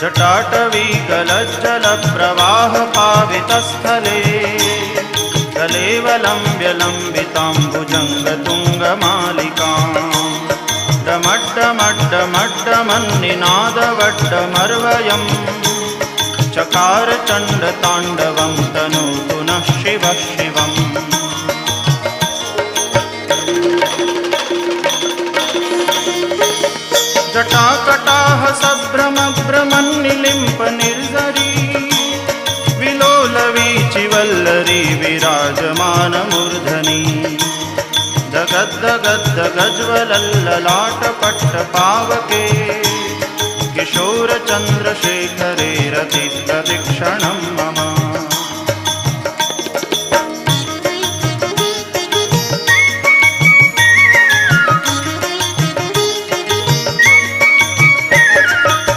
जटाटवी गलज्जलप्रवाहपावितस्थले कलेवलम्ब्य लम्बिताम्बुजङ्गतुङ्गमालिकाम् डमड्डमड्डमड्डमन्निनादवड्डमर्वयम् चकार चण्डताण्डवं तनोतु नः शिवः शिवम्। जटाकटाह सभ्रमभ्रमन्निलिम्प निर्झरी विलोलवीचिवल्लरी विराजमानमूर्धनि दगद्दगद्दगज्ज्वलल्ललाटपट्टपावके किशोरचन्द्रशेखरे रतिप्रदक्षिणम्